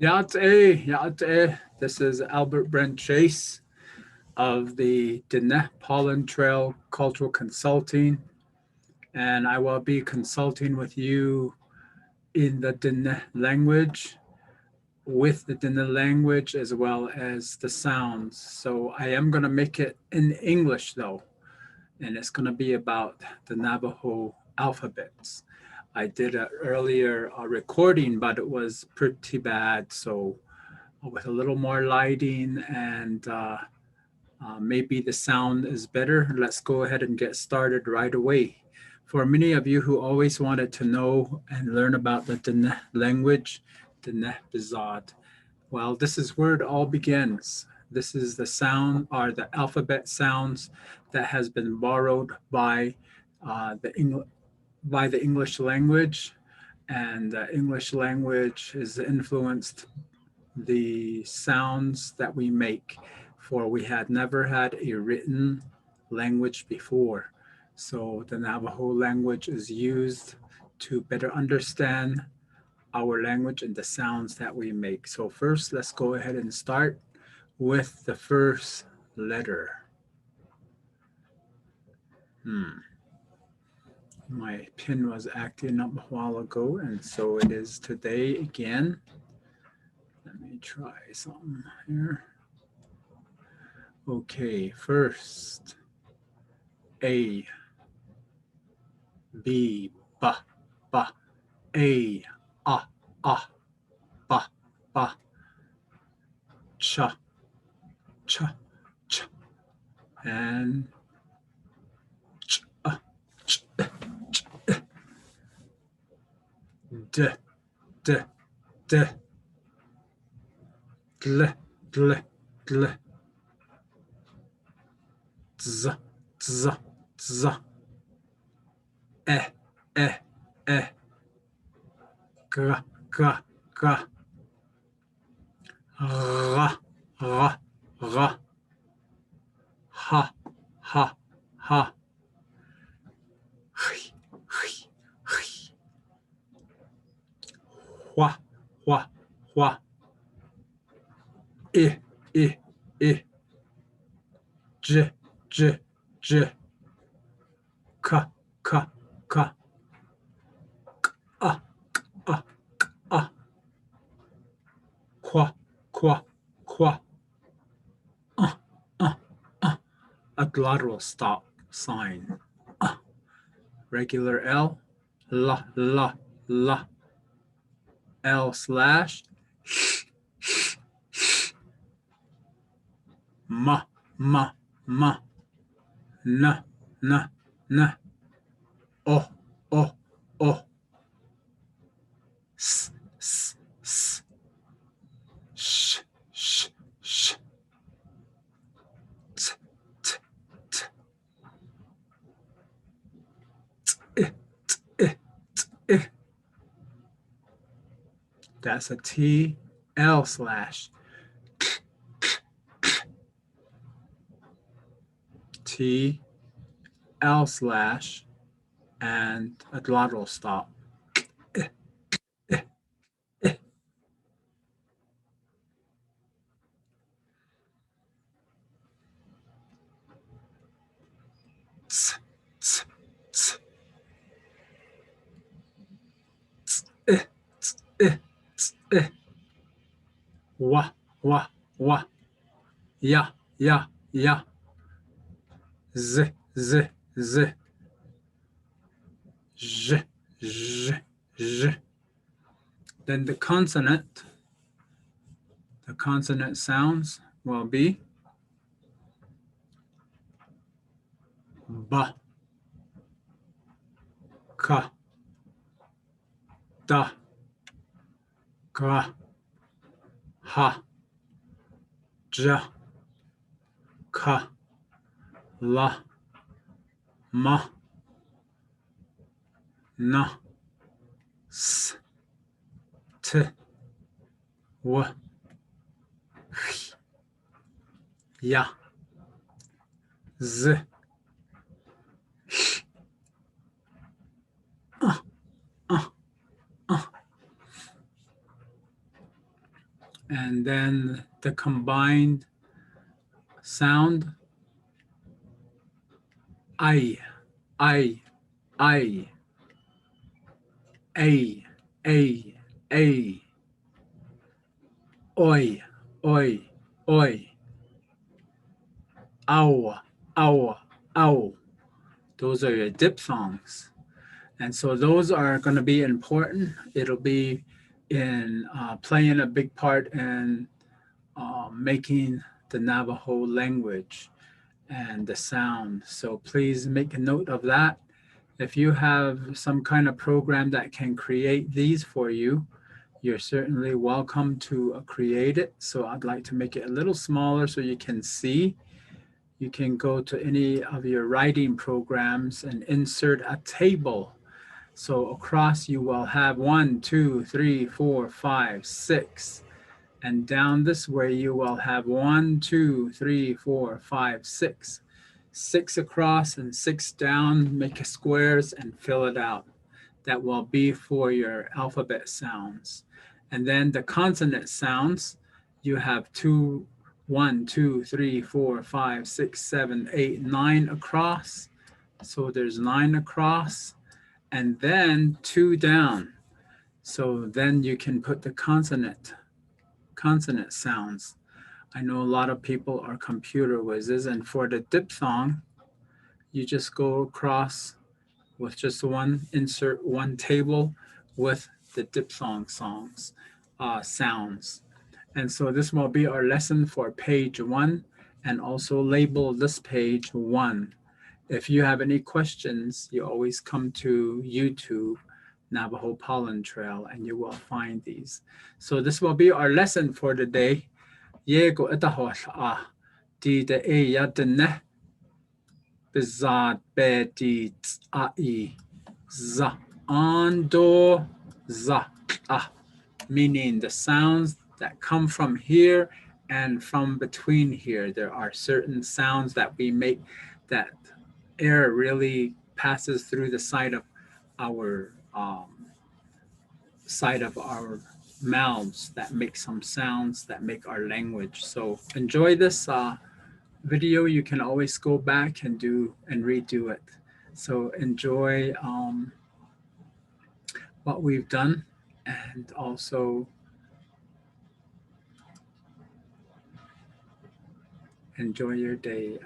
Ya'ate. This is Albert Brent Chase of the Diné Pollen Trail Cultural Consulting, and I will be consulting with you in the Diné language, with the Diné language as well as the sounds. So I am going to make it in English though, and it's going to be about the Navajo alphabets. I did an earlier recording, but it was pretty bad. So with a little more lighting and maybe the sound is better. Let's go ahead and get started right away. For many of you who always wanted to know and learn about the Diné language, Diné Bizad, well, this is where it all begins. This is the sound or the alphabet sounds that has been borrowed by the English language, and the English language is influenced the sounds that we make, for we had never had a written language before. So the Navajo language is used to better understand our language and the sounds that we make. So first, let's go ahead and start with the first letter. My pin was acting up a while ago, and so it is today again. Let me try something here. Okay, first, A, B, ba, ba, A, ba, ba, cha, cha, cha, and ch, ch, ch, d, d, d, dl, dl, dl, z, z, z, eh, eh, gra, gra, gra, ra, ra, ra, ha, ha, ha, hi, hi, hi, hua, hua, hua, I, I, I, j, j, j, ka, ka, ka, ah, ah, ah, qua, qua, qua, uh, uh, a glottal stop sign. Regular L, la, la, la, L slash, ma, ma, ma, na, na, na, oh, oh, oh, s, s, s, sh, sh, sh, t, t, t, t, t, t. That's a T, L slash, T, L slash, and a glottal stop. Ts, ts, ts, ts, ts, ts, wa, wa, wa, ya, ya, ya, z, z, z, j, j, j. Then the consonant sounds will be ba, ka, da, ga, ha, ja, ka, la, ma, na, s, t, w, ya, z, uh, uh. and then the combined sound, I, I, I, a, a, oi, oi, oi, ow, ow, ow. Those are your diphthongs. And so those are going to be important. It'll be in playing a big part in making the Navajo language and the sound. So please make a note of that. If you have some kind of program that can create these for you, you're certainly welcome to create it. So I'd like to make it a little smaller so you can see. You can go to any of your writing programs and insert a table. So across you will have 1, 2, 3, 4, 5, 6. And down this way you will have 1, 2, 3, 4, 5, 6. 6 across and 6 down, make squares and fill it out. That will be for your alphabet sounds. And then the consonant sounds, you have 2, 1, 2, 3, 4, 5, 6, 7, 8, 9 across. So there's 9 across, and then 2 down. So then you can put the consonant sounds. I know a lot of people are computer whizzes, and for the diphthong, you just go across with just one, insert one table with the diphthong sounds. And so this will be our lesson for page 1, and also label this page 1. If you have any questions, you always come to YouTube, Navajo Pollen Trail, and you will find these. So this will be our lesson for the day. Yego etahol di de e ya de ne bizad be di I za ando za meaning the sounds that come from here and from between here. There are certain sounds that we make that air really passes through the side of our mouths that make some sounds that make our language. So enjoy this video. You can always go back and do and redo it. So enjoy what we've done, and also enjoy your day.